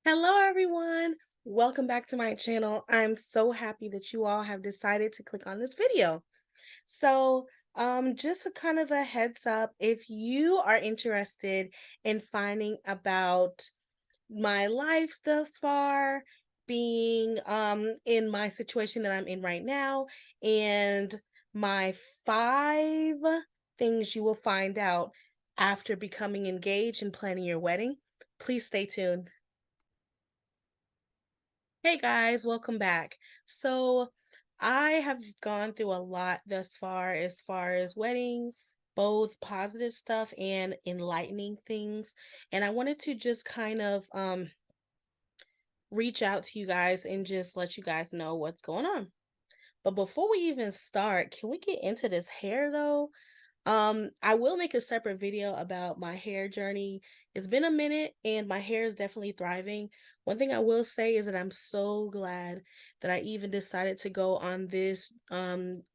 Hello, everyone. Welcome back to my channel. I'm so happy that you all have decided to click on this video. So, just a kind of a heads up, if you are interested in finding about my life thus far, being in my situation that I'm in right now, and my 5 things you will find out after becoming engaged and planning your wedding, please stay tuned. Hey guys, welcome back. So, I have gone through a lot thus far as weddings, both positive stuff and enlightening things. And I wanted to just kind of reach out to you guys and just let you guys know what's going on. But before we even start, can we get into this hair though? I will make a separate video about my hair journey. It's been a minute and my hair is definitely thriving. One thing I will say is that I'm so glad that I even decided to go on this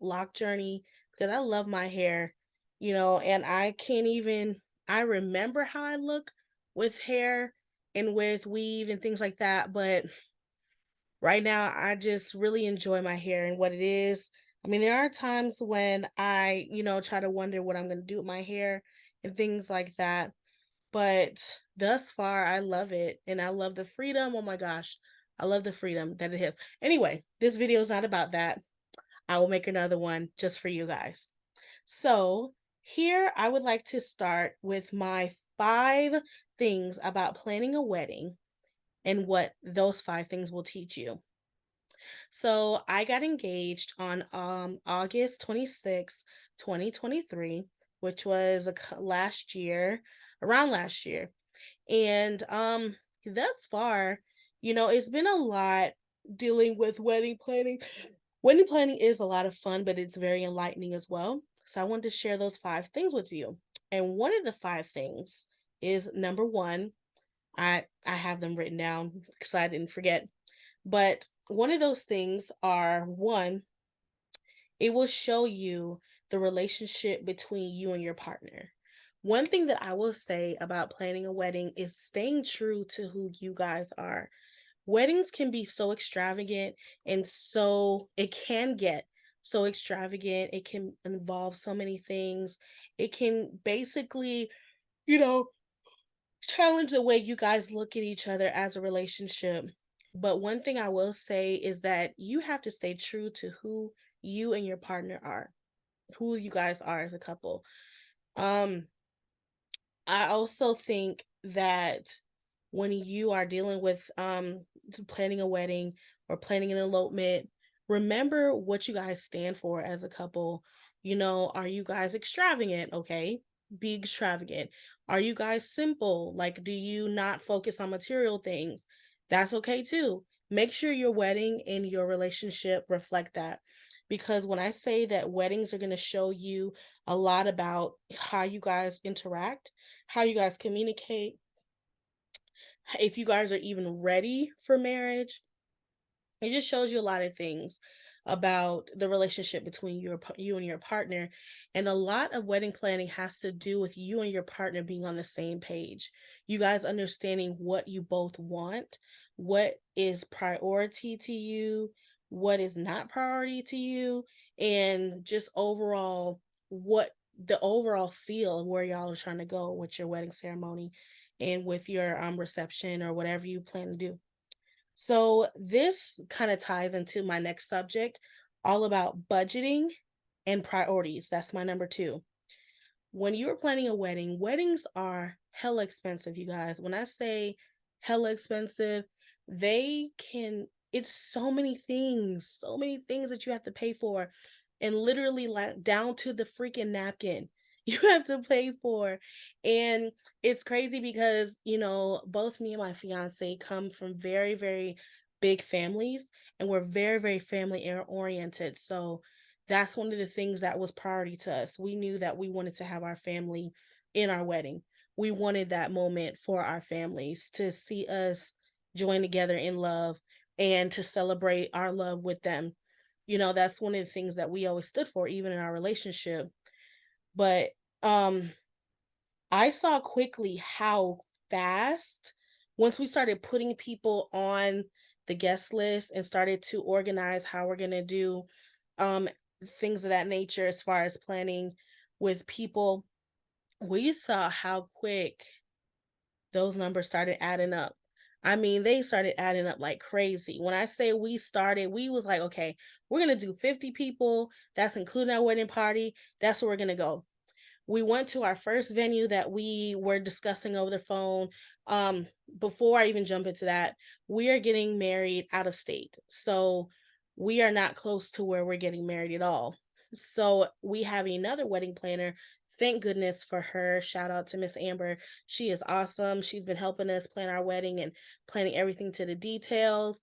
lock journey because I love my hair, and I can't even I remember how I look with hair and with weave and things like that, but right now, I just really enjoy my hair and what it is. I mean, there are times when I try to wonder what I'm going to do with my hair and things like that. But thus far, I love it. And I love the freedom. Oh my gosh. I love the freedom that it has. Anyway, this video is not about that. I will make another one just for you guys. So, here I would like to start with my 5 things about planning a wedding and what those 5 things will teach you. So I got engaged on August 26, 2023, which was last year, around last year. And thus far, it's been a lot dealing with wedding planning. Wedding planning is a lot of fun, but it's very enlightening as well. So I wanted to share those 5 things with you. And one of the 5 things is number one. I have them written down because I didn't forget, but one of those things are one, it will show you the relationship between you and your partner. One thing that I will say about planning a wedding is staying true to who you guys are. Weddings can be so extravagant and so it can get so extravagant. It can involve so many things. It can basically, you know, challenge the way you guys look at each other as a relationship. But one thing I will say is that you have to stay true to who you and your partner are, who you guys are as a couple. Um, I also think that when you are dealing with planning a wedding or planning an elopement, remember what you guys stand for as a couple. Are you guys extravagant? Okay, be extravagant. Are you guys simple? Like, do you not focus on material things? That's okay too. Make sure your wedding and your relationship reflect that. Because when I say that weddings are going to show you a lot about how you guys interact, how you guys communicate, if you guys are even ready for marriage. It just shows you a lot of things about the relationship between you and your partner. And a lot of wedding planning has to do with you and your partner being on the same page. You guys understanding what you both want, what is priority to you, what is not priority to you, and just overall what the overall feel of where y'all are trying to go with your wedding ceremony and with your reception or whatever you plan to do. So this kind of ties into my next subject, all about budgeting and priorities. That's my number 2. When you're planning a wedding, weddings are hella expensive, you guys. When I say hella expensive, it's so many things that you have to pay for, and literally like down to the freaking napkin you have to pay for. And it's crazy because, both me and my fiance come from very, very big families, and we're very, very family oriented. So that's one of the things that was priority to us. We knew that we wanted to have our family in our wedding. We wanted that moment for our families to see us join together in love and to celebrate our love with them. That's one of the things that we always stood for, even in our relationship. But um, I saw quickly how fast once we started putting people on the guest list and started to organize how we're gonna do um things of that nature as far as planning with people, we saw how quick those numbers started adding up. I mean, they started adding up like crazy. When I say we started, we was like, okay, we're gonna do 50 people. That's including our wedding party. That's where we're gonna go. We went to our first venue that we were discussing over the phone. Um, Before I even jump into that, we are getting married out of state. So we are not close to where we're getting married at all. So we have another wedding planner. Thank goodness for her. Shout out to Miss Amber. She is awesome. She's been helping us plan our wedding and planning everything to the details.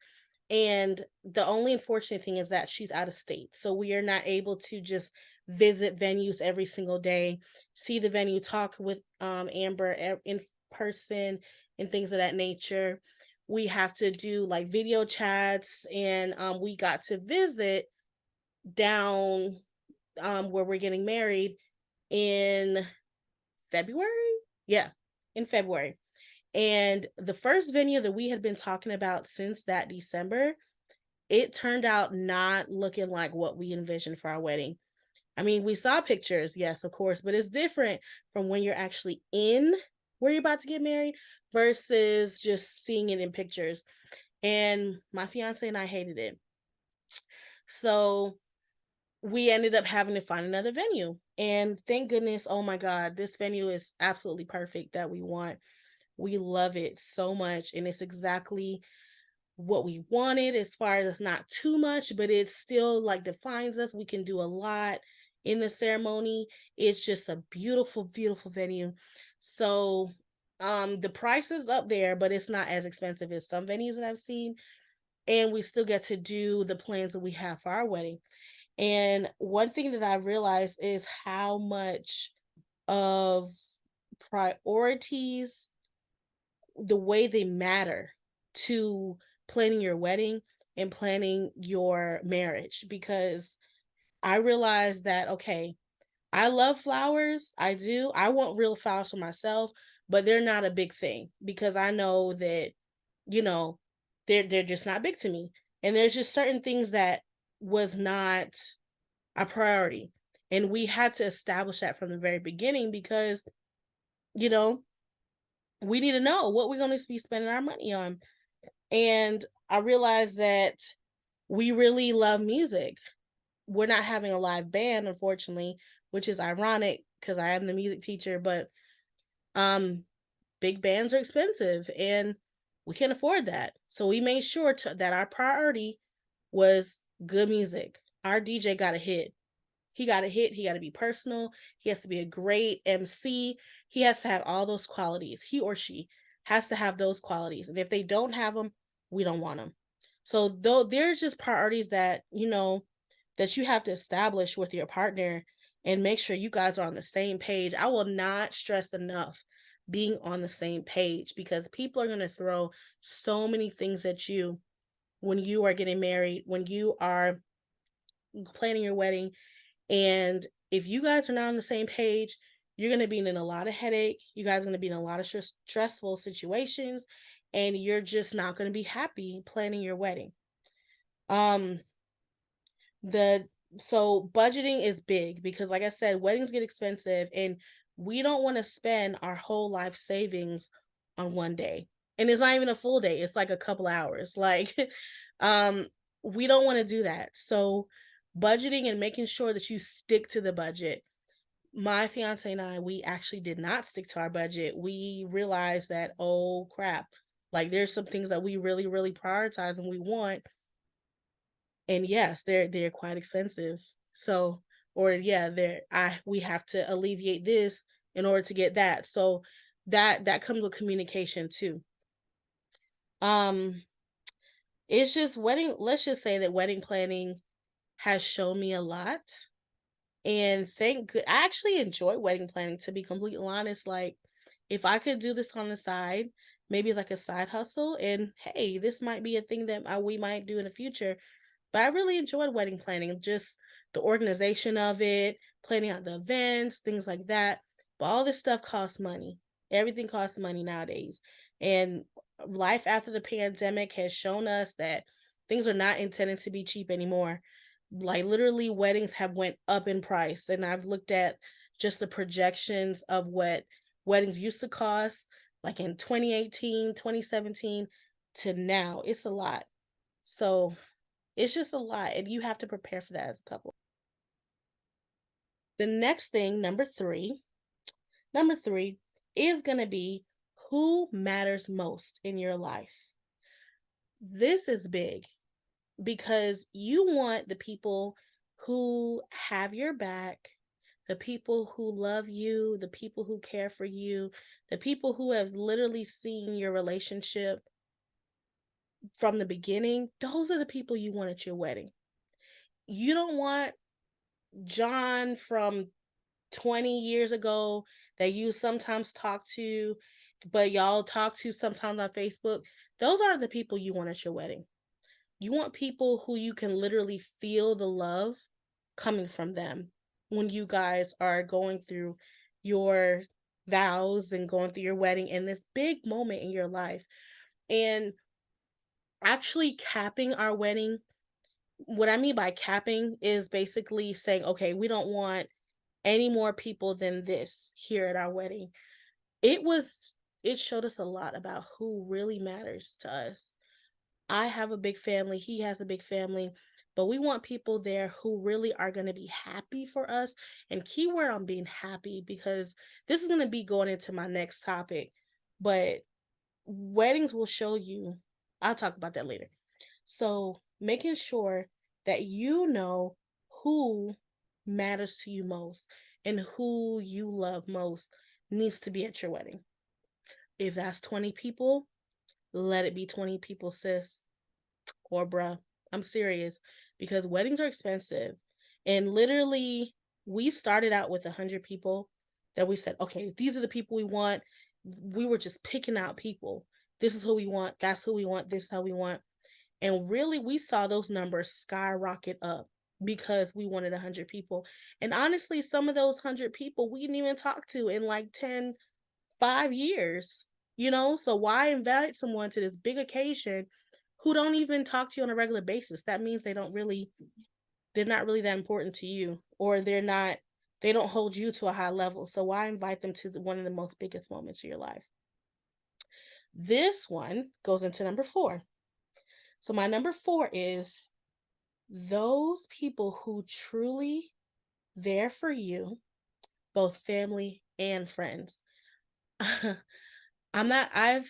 And the only unfortunate thing is that she's out of state. So we are not able to just visit venues every single day, see the venue, talk with Amber in person and things of that nature. We have to do like video chats, and we got to visit down where we're getting married in February. Yeah, in February. And the first venue that we had been talking about since that December, it turned out not looking like what we envisioned for our wedding. I mean, we saw pictures, yes, of course, but it's different from when you're actually in where you're about to get married versus just seeing it in pictures. And my fiance and I hated it. So we ended up having to find another venue. And thank goodness, oh my God, this venue is absolutely perfect that we want. We love it so much. And it's exactly what we wanted as far as it's not too much, but it still like defines us. We can do a lot in the ceremony. It's just a beautiful, beautiful venue. So the price is up there, but it's not as expensive as some venues that I've seen. And we still get to do the plans that we have for our wedding. And one thing that I realized is how much of priorities, the way they matter to planning your wedding and planning your marriage, because I realized that okay, I love flowers. I do. I want real flowers for myself, but they're not a big thing because I know that, you know, they're just not big to me. And there's just certain things that was not a priority. And we had to establish that from the very beginning because, you know, we need to know what we're going to be spending our money on. And I realized that we really love music. We're not having a live band, unfortunately, which is ironic because I am the music teacher, but um big bands are expensive and we can't afford that. So we made sure that our priority was good music. Our DJ got a hit. He got a hit. He got to be personal. He has to be a great MC. He has to have all those qualities. He or she has to have those qualities. And if they don't have them, we don't want them. So though there's just priorities that, that you have to establish with your partner and make sure you guys are on the same page. I will not stress enough being on the same page because people are going to throw so many things at you when you are getting married, when you are planning your wedding, and if you guys are not on the same page, you're going to be in a lot of headache. You guys are going to be in a lot of stressful situations, and you're just not going to be happy planning your wedding. Um, the so budgeting is big because, like I said, weddings get expensive, and we don't want to spend our whole life savings on one day. And it's not even a full day; it's like a couple hours. Like, um, we don't want to do that. So budgeting and making sure that you stick to the budget. My fiance and I, we actually did not stick to our budget. We realized that, oh crap, like there's some things that we really, really prioritize and we want. And yes, they're quite expensive. So, or yeah, we have to alleviate this in order to get that. So that comes with communication too. Um, it's just let's just say that wedding planning has shown me a lot. And I actually enjoy wedding planning, to be completely honest. Like, if I could do this on the side, maybe it's like a side hustle, and hey, this might be a thing that we might do in the future. But I really enjoyed wedding planning, just the organization of it, planning out the events, things like that. But all this stuff costs money. Everything costs money nowadays. And life after the pandemic has shown us that things are not intended to be cheap anymore. Like literally weddings have went up in price, and I've looked at just the projections of what weddings used to cost like in 2018, 2017 to now. It's a lot. So, it's just a lot and you have to prepare for that as a couple. The next thing, number 3 is going to be who matters most in your life. This is big because you want the people who have your back, the people who love you, the people who care for you, the people who have literally seen your relationship from the beginning. Those are the people you want at your wedding. You don't want John from 20 years ago that you sometimes talk to, but y'all talk to sometimes on Facebook. Those are the people you want at your wedding. You want people who you can literally feel the love coming from them when you guys are going through your vows and going through your wedding and this big moment in your life. And actually capping our wedding, what I mean by capping is basically saying, okay, we don't want any more people than this here at our wedding. It was it showed us a lot about who really matters to us. I have a big family, he has a big family, but we want people there who really are going to be happy for us. And keyword on being happy because this is going to be going into my next topic, but weddings will show you. I'll talk about that later. So, making sure that you know who matters to you most and who you love most needs to be at your wedding. If that's 20 people, let it be 20 people, sis or bruh. I'm serious because weddings are expensive. And literally, we started out with 100 people that we said, okay, these are the people we want. We were just picking out people. This is who we want. That's who we want. This is how we want. And really, we saw those numbers skyrocket up because we wanted 100 people. And honestly, some of those 100 people we didn't even talk to in like 5 years, you know? So why invite someone to this big occasion who don't even talk to you on a regular basis? That means they're not really that important to you, or they don't hold you to a high level. So why invite them to one of the most biggest moments of your life? This one goes into number 4. So my number 4 is those people who truly there for you, both family and friends. I'm not I've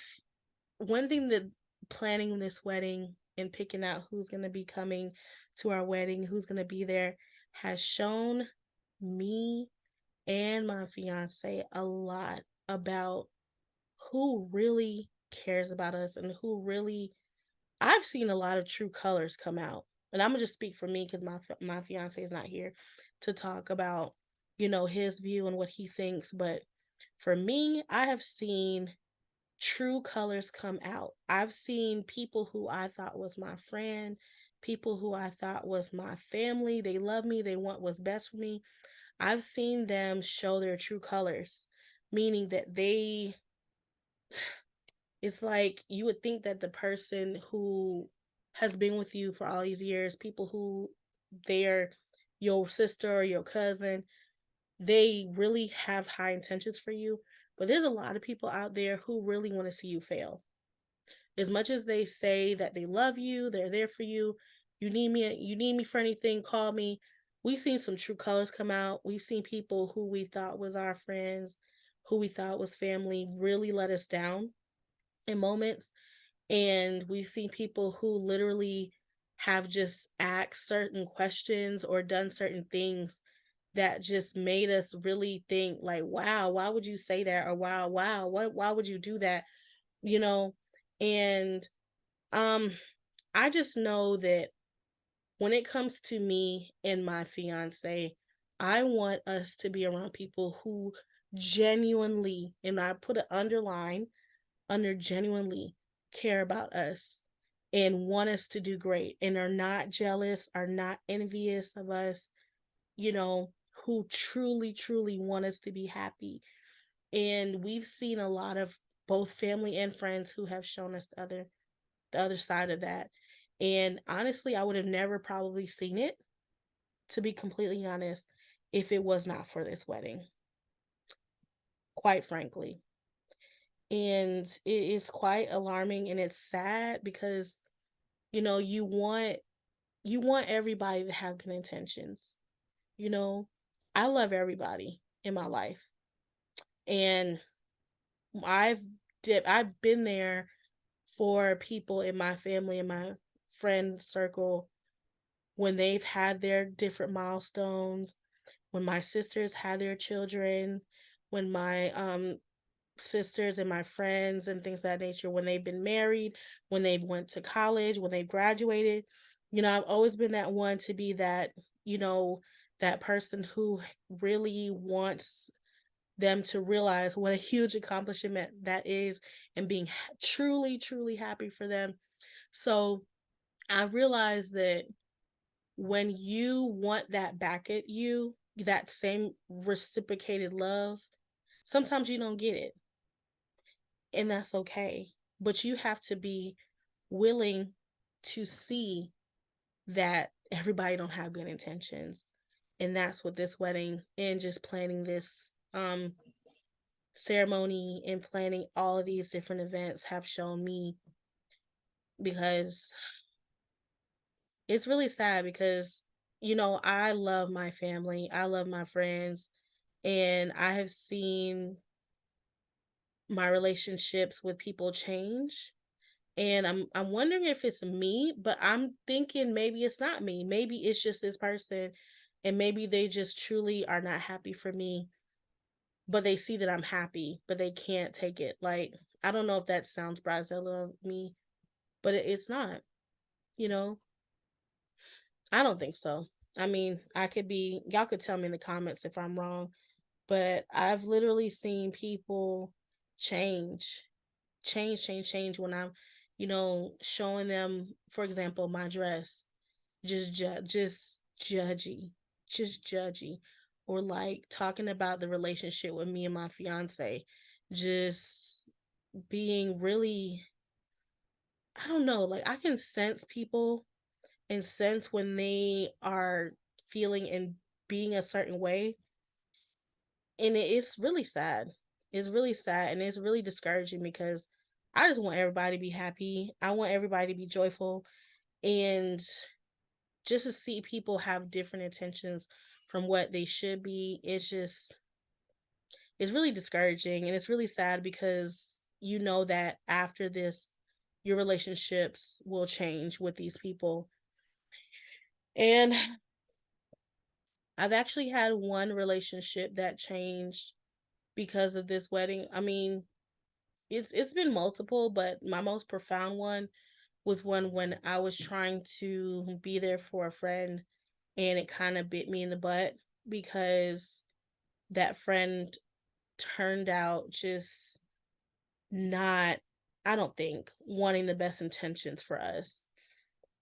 one thing that planning this wedding and picking out who's going to be coming to our wedding, who's going to be there, has shown me and my fiance a lot about who really cares about us and who really I've seen a lot of true colors come out. And I'm gonna just speak for me because my fiance is not here to talk about, his view and what he thinks. But for me, I have seen true colors come out. I've seen people who I thought was my friend, people who I thought was my family. They love me, they want what's best for me. I've seen them show their true colors, meaning that it's like you would think that the person who has been with you for all these years, people who they're your sister or your cousin, they really have high intentions for you. But there's a lot of people out there who really want to see you fail. As much as they say that they love you, they're there for you, you need me for anything, call me. We've seen some true colors come out. We've seen people who we thought was our friends, who we thought was family, really let us down in moments. And we've seen people who literally have just asked certain questions or done certain things that just made us really think like, wow, why would you say that? Or wow, why would you do that? You know? And um I just know that when it comes to me and my fiance, I want us to be around people who genuinely, and I put an underline under genuinely care about us and want us to do great and are not jealous, are not envious of us, you know, who truly, truly want us to be happy. And we've seen a lot of both family and friends who have shown us the other side of that. And honestly, I would have never probably seen it, to be completely honest, if it was not for this wedding, quite frankly. And it is quite alarming and it's sad because you want everybody to have good intentions. You know, I love everybody in my life. And I've I've been there for people in my family and my friend circle when they've had their different milestones, when my sisters had their children, when my sisters and my friends and things of that nature, when they've been married, when they went to college, when they graduated. I've always been that one to be you know, that person who really wants them to realize what a huge accomplishment that is and being truly, truly happy for them. So I realized that when you want that back at you, that same reciprocated love, sometimes you don't get it, and that's okay. But you have to be willing to see that everybody don't have good intentions. And that's what this wedding and just planning this ceremony and planning all of these different events have shown me, because it's really sad because I love my family, I love my friends, and I have seen my relationships with people change. And I'm wondering if it's me, but I'm thinking maybe it's not me. Maybe it's just this person, and maybe they just truly are not happy for me, but they see that I'm happy, but they can't take it. Like, I don't know if that sounds Brazilla of me, but it's not, you know? I don't think so. I mean, y'all could tell me in the comments if I'm wrong, but I've literally seen people change, change when I'm, showing them, for example, my dress, just judgy, just judgy, or like talking about the relationship with me and my fiance, just being really, I don't know, like I can sense people and sense when they are feeling and being a certain way. And it's really sad. It's really sad and it's really discouraging because I just want everybody to be happy. I want everybody to be joyful. And just to see people have different intentions from what they should be, it's really discouraging and it's really sad because you know that after this, your relationships will change with these people. And I've actually had one relationship that changed because of this wedding. I mean, it's been multiple, but my most profound one was one when I was trying to be there for a friend and it kind of bit me in the butt because that friend turned out just not, I don't think, wanting the best intentions for us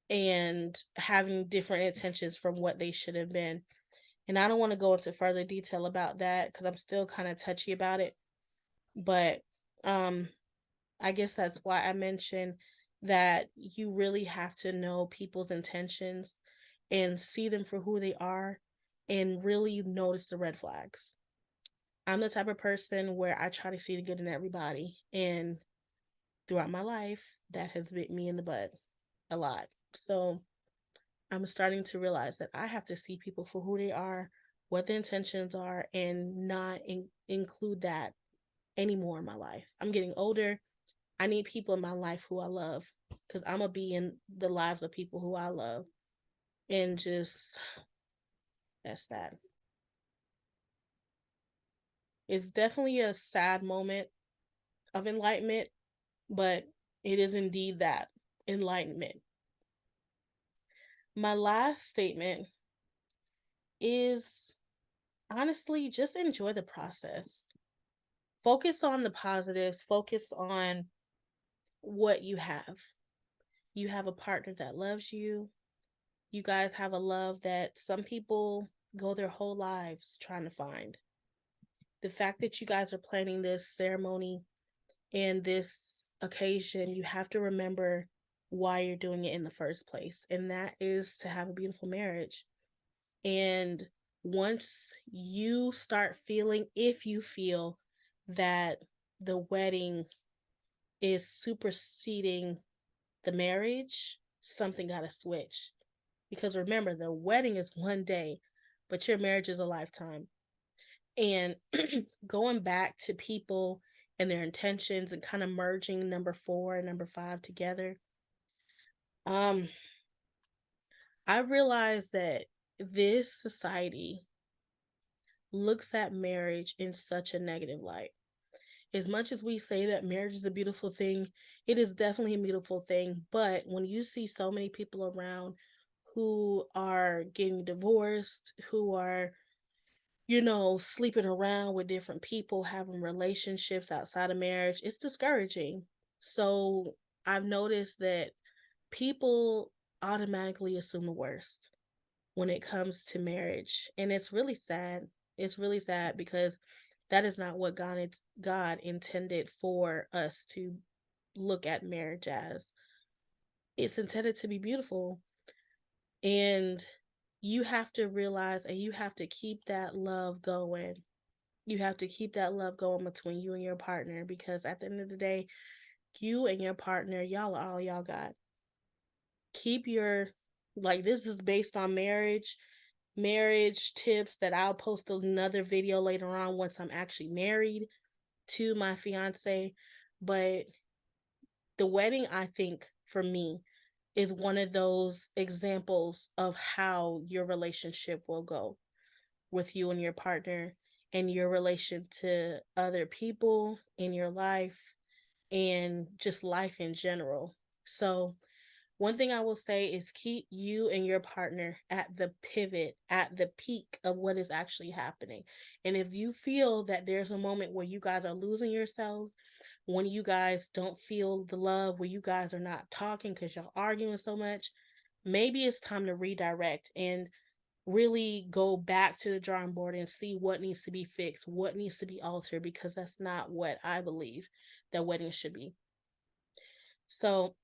and having different intentions from what they should have been. And I don't want to go into further detail about that because I'm still kind of touchy about it. But um I guess that's why I mentioned that you really have to know people's intentions and see them for who they are and really notice the red flags. I'm the type of person where I try to see the good in everybody. And throughout my life, that has bit me in the butt a lot. So I'm starting to realize that I have to see people for who they are, what the intentions are, and not include that anymore in my life. I'm getting older. I need people in my life who I love because I'm going to be in the lives of people who I love. And just, that's that. It's definitely a sad moment of enlightenment, but it is indeed that enlightenment. My last statement is honestly just enjoy the process. Focus on the positives, focus on what you have. You have a partner that loves you. You guys have a love that some people go their whole lives trying to find. The fact that you guys are planning this ceremony And this occasion, you have to remember why you're doing it in the first place. And that is to have a beautiful marriage. And once you start feeling, if you feel that the wedding is superseding the marriage, something got to switch. Because remember, the wedding is one day, but your marriage is a lifetime. And going back to people and their intentions and kind of merging number 4 and number 5 together, um, I realized that this society looks at marriage in such a negative light. As much as we say that marriage is a beautiful thing, it is definitely a beautiful thing. But when you see so many people around who are getting divorced, who are, sleeping around with different people, having relationships outside of marriage, it's discouraging. So I've noticed that people automatically assume the worst when it comes to marriage. And it's really sad. It's really sad because that is not what God intended for us to look at marriage as. It's intended to be beautiful. And you have to realize and you have to keep that love going. You have to keep that love going between you and your partner because at the end of the day, you and your partner, y'all are all y'all got. Keep your, like, this is based on marriage tips that I'll post another video later on once I'm actually married to my fiance. But the wedding, I think, for me, is one of those examples of how your relationship will go with you and your partner and your relation to other people in your life and just life in general. So, one thing I will say is keep you and your partner at the pivot, at the peak of what is actually happening. And if you feel that there's a moment where you guys are losing yourselves, when you guys don't feel the love, where you guys are not talking because y'all arguing so much, maybe it's time to redirect and really go back to the drawing board and see what needs to be fixed, what needs to be altered, because that's not what I believe that weddings should be. So,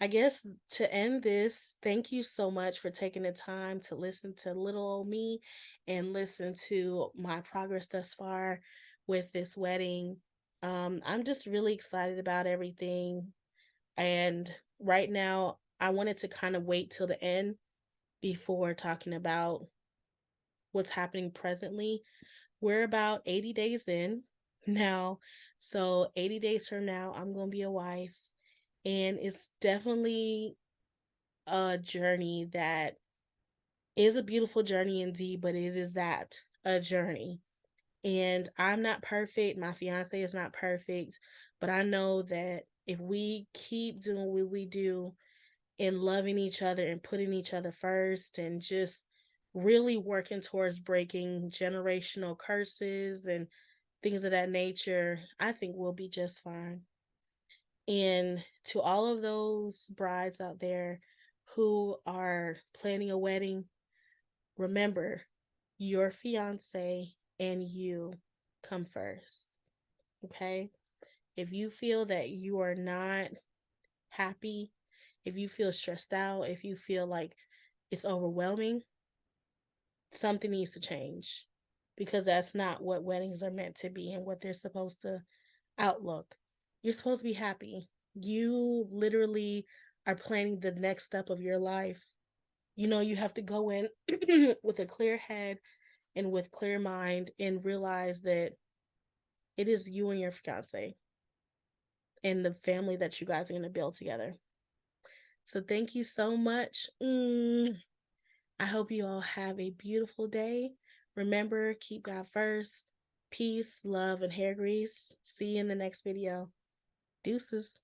I guess to end this, thank you so much for taking the time to listen to little old me and listen to my progress thus far with this wedding. I'm just really excited about everything. And right now, I wanted to kind of wait till the end before talking about what's happening presently. We're about 80 days in now. So, 80 days from now, I'm going to be a wife. And it's definitely a journey that is a beautiful journey indeed, but it is that a journey. And I'm not perfect. My fiance is not perfect, but I know that if we keep doing what we do and loving each other and putting each other first and just really working towards breaking generational curses and things of that nature, I think we'll be just fine. And to all of those brides out there who are planning a wedding, remember your fiance and you come first. Okay? If you feel that you are not happy, if you feel stressed out, if you feel like it's overwhelming, something needs to change because that's not what weddings are meant to be and what they're supposed to outlook. You're supposed to be happy. You literally are planning the next step of your life. You have to go in with a clear head and with clear mind and realize that it is you and your fiance and the family that you guys are going to build together. So thank you so much. I hope you all have a beautiful day. Remember, keep God first. Peace, love, and hair grease. See you in the next video. Deuces.